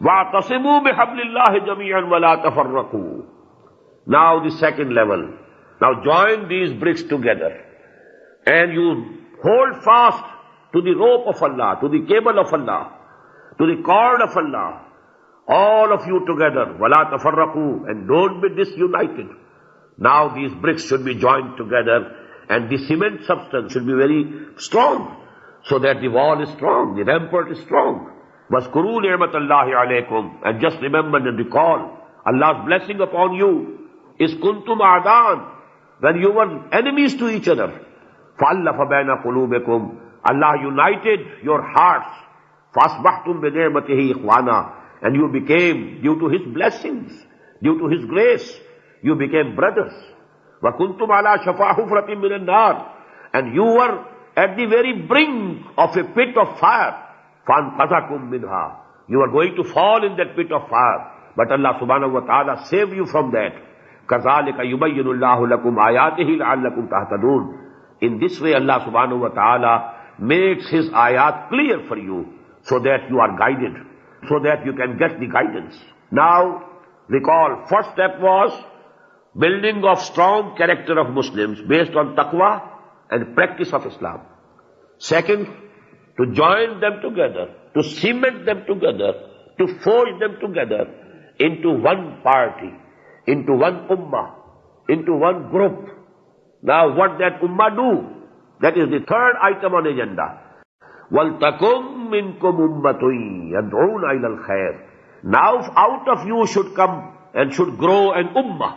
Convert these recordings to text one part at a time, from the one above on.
وَاعْتَصِمُوا بِحَبْلِ اللَّهِ جَمِيعًا وَلَا تَفَرَّقُوا. Now the second level. Now join these bricks together. And you hold fast to the rope of Allah, to the cable of Allah, to the cord of Allah. All of you together. وَلَا تَفَرَّقُوا. And don't be disunited. Now these bricks should be joined together. And the cement substance should be very strong. So that the wall is strong, the rampart is strong. وَاذْكُرُوا نِعْمَةَ اللَّهِ عَلَيْكُمْ. And just remember and recall Allah's blessing upon you is kuntum a'daan, when you were enemies to each other. فَأَلَّفَ بَيْنَ قُلُوبِكُمْ. Allah united your hearts. فَأَصْبَحْتُمْ بِنِعْمَتِهِ إِخْوَانًا. And you became, due to His blessings, due to His grace, you became brothers. وَكُنْتُمْ عَلَى شَفَا حُفْرَةٍ مِّنَ النَّارِ. And you were at the very brink of a pit of fire. فَأَنْقَذَكُمْ مِنْهَا. You are going to fall in that pit of fire. But Allah subhanahu wa ta'ala saved you from that. كَذَلِكَ يُبَيِّنُ اللَّهُ لَكُمْ آيَاتِهِ لَعَلَّكُمْ تَهْتَدُونَ. In this way Allah subhanahu wa ta'ala makes His ayat clear for you, so that you are guided, so that you can get the guidance. Now, recall, first step was building of strong character of Muslims based on taqwa and practice of Islam. Second, to join them together, to cement them together, to forge them together into one party, into one ummah, into one group. Now what that ummah do? That is the third item on agenda. وَلْتَكُمْ مِنْكُمْ أُمَّةٌ يَدْعُونَ إِلَى الْخَيْرِ. Now out of you should come and should grow an ummah.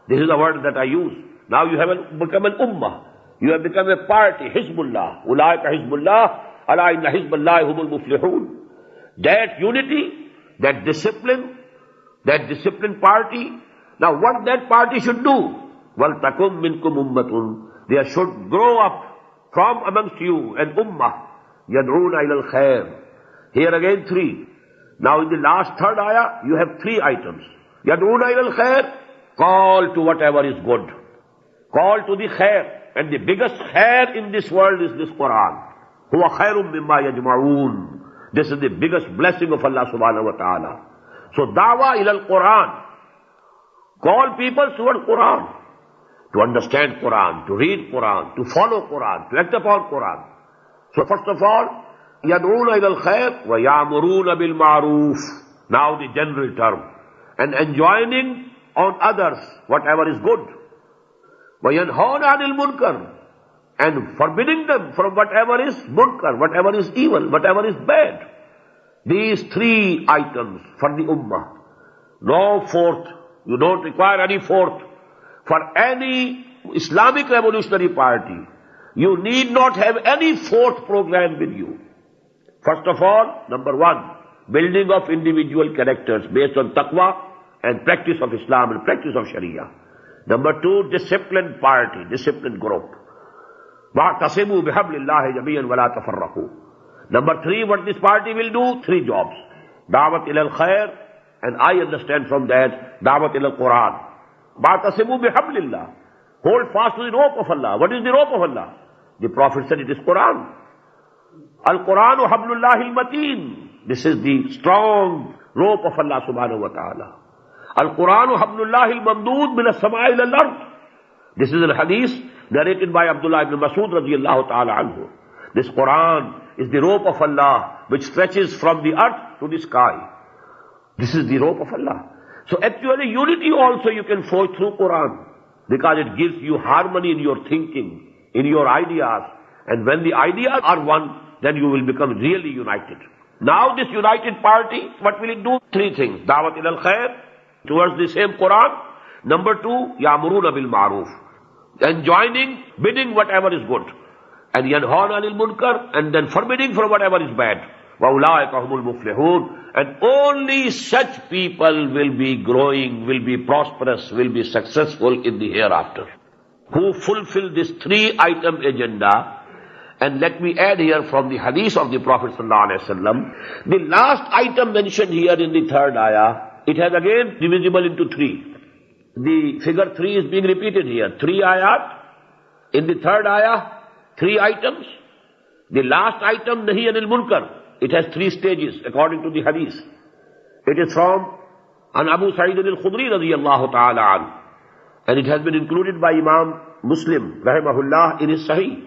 This is the word that I use. Now you have become an ummah. You have become a party, Hizbullah. أُولَٰئِكَ حِزْبُ اللَّهِ أَلَا إِنَّ حِزْبَ اللَّهِ هُمُ الْمُفْلِحُونَ. That unity, that disciplined party. Now what that party should do? وَلْتَكُمْ مِنْكُمْ أُمَّةٌ. There should grow up from amongst you an ummah. يَدْعُونَ إِلَى الْخَيْرِ. Here again three. Now in the last third ayah, you have three items. يَدْعُونَ إِلَى الْخَيْرِ. Call to whatever is good. Call to the khair. And the biggest khair in this world is this Quran. هُوَ خَيْرٌ مِمَّا يَجْمَعُونَ. This is the biggest blessing of Allah subhanahu wa ta'ala. So da'wah ila al-Quran. Call people toward Quran. To understand Quran, to read Quran, to follow Quran, to act upon Quran. So first of all, يَدْعُونَ إِلَى الْخَيْرِ وَيَعْمُرُونَ بِالْمَعْرُوفِ. Now the general term. And enjoining on others whatever is good. وَيَنْهَوْنَ عَنِ الْمُنْكَرِ. And forbidding them from whatever is munkar, whatever is evil, whatever is bad. These three items for the ummah. No fourth. You don't require any fourth. For any Islamic revolutionary party, you need not have any fourth program with you. First of all, number one, building of individual characters based on taqwa and practice of Islam and practice of Sharia. Number two, disciplined party, disciplined group. وَاعْتَصِمُوا بِحَبْلِ اللَّهِ جَمِيعًا وَلَا تَفَرَّقُوا. Number three, what this party will do? Three jobs. Da'wat ila al-khair, and I understand from that, da'wat ila al-Quran. وَاعْتَصِمُوا بِحَبْلِ اللَّهِ. Hold fast to the rope of Allah. What is the rope of Allah? The Prophet said it is Quran. Al-Quranu hablullahi al-mateen. This is the strong rope of Allah subhanahu wa ta'ala. Al-Quranu hablullahi al-mamdood min as-sama'i ila al-ard. This is a hadith narrated by Abdullah ibn Mas'ud radiyallahu ta'ala anhu. This Quran is the rope of Allah which stretches from the earth to the sky. This is the rope of Allah. So actually unity also you can forge through Quran, because it gives you harmony in your thinking, in your ideas. And when the ideas are one, then you will become really united. Now this united party, what will it do? Three things. Da'wat ila al-khair, towards the same Quran. Number two, ya'muruna bil ma'ruf. Enjoining, bidding whatever is good. And yanhawna anil munkar, and then forbidding from whatever is bad. وَأُولَٰئِكَ هُمُ الْمُفْلِحُونَ. And only such people will be growing, will be prosperous, will be successful in the hereafter. Who fulfill this three-item agenda. And let me add here from the hadith of the Prophet ﷺ, the last item mentioned here in the third ayah, it has again divisible into three. The figure 3 is being repeated here. 3 ayat. In the third ayah, 3 items. The last item, Nahi anil munkar. It has 3 stages according to the hadith. It is from an Abu Sa'id al-Khudri radiyallahu ta'ala an. And it has been included by Imam Muslim, rahimahullah, in his Sahih.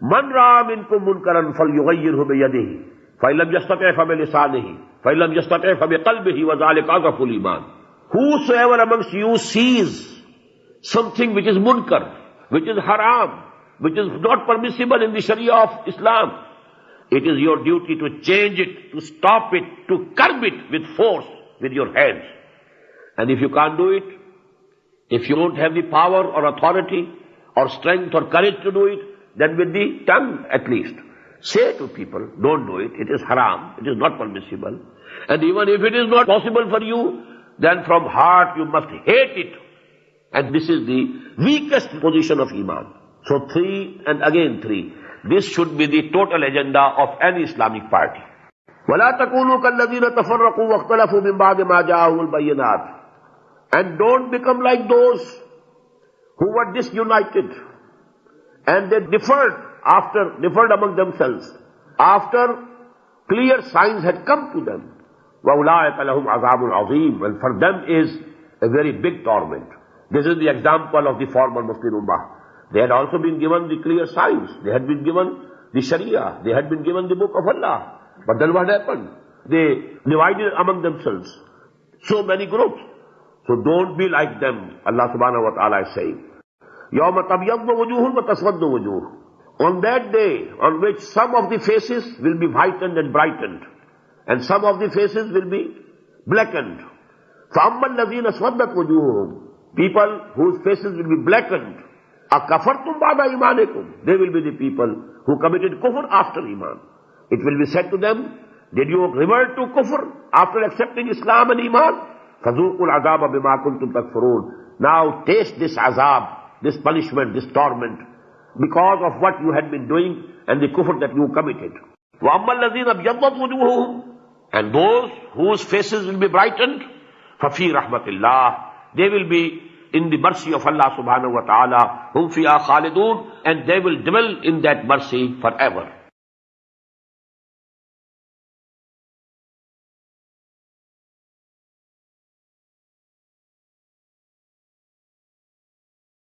Man ra'a minkum munkaran falyughayyirhu biyadihi. فَإِنْ لَمْ يَسْتَطِعْ فَبِلِسَانِهِ فَإِنْ لَمْ يَسْتَطِعْ فَبِقَلْبِهِ وَذَلِكَ أَضْعَفُ الْإِيمَانِ. Whosoever amongst you sees something which is munkar, which is haram, which is not permissible in the Sharia of Islam, it is your duty to change it, to stop it, to curb it with force, with your hands. And if you can't do it, if you don't have the power or authority or strength or courage to do it, then with the tongue at least. Say to people, don't do it, it is haram, it is not permissible. And even if it is not possible for you, then from heart you must hate it. And this is the weakest position of Iman. So 3 and again 3. This should be the total agenda of any Islamic party. وَلَا تَكُونُوا كَالَّذِينَ تَفَرَّقُوا وَاخْتَلَفُوا مِنْ بَعْدِ مَا جَاءَهُمُ الْبَيِّنَاتُ. And don't become like those who were disunited and they differed among themselves after clear signs had come to them. وَأُولَٰئِكَ لَهُمْ عَذَابٌ عَظِيمٌ. And for them is a very big torment. This is the example of the former Muslim Ummah. They had also been given the clear signs. They had been given the Sharia. They had been given the book of Allah. But then what happened? They divided among themselves. So many groups. So don't be like them. Allah subhanahu wa ta'ala is saying. يَوْمَ تَبْيَضُّ وُجُوهٌ وَتَسْوَدُّ وُجُوهٌ. On that day on which some of the faces will be whitened and brightened, and some of the faces will be blackened. فَأَمَّا الَّذِينَ اسْوَدَّتْ وُجُوهُهُمْ. People whose faces will be blackened. أَكَفَرْتُمْ بَعْدَ إِيمَانِكُمْ. They will be the people who committed kufr after Iman. It will be said to them, did you revert to kufr after accepting Islam and Iman? فَذُوقُوا الْعَذَابَ بِمَا كُنْتُمْ تَكْفُرُونَ. Now taste this azab, this punishment, this torment, because of what you had been doing and the kufr that you committed. وَأَمَّا الَّذِينَ ابْيَضَّتْ وُجُوهُهُمْ. And those whose faces will be brightened, فَفِي رَحْمَةِ اللَّهِ. They will be in the mercy of Allah subhanahu wa ta'ala. هُمْ فِيهَا خَالِدُونَ. And they will dwell in that mercy forever.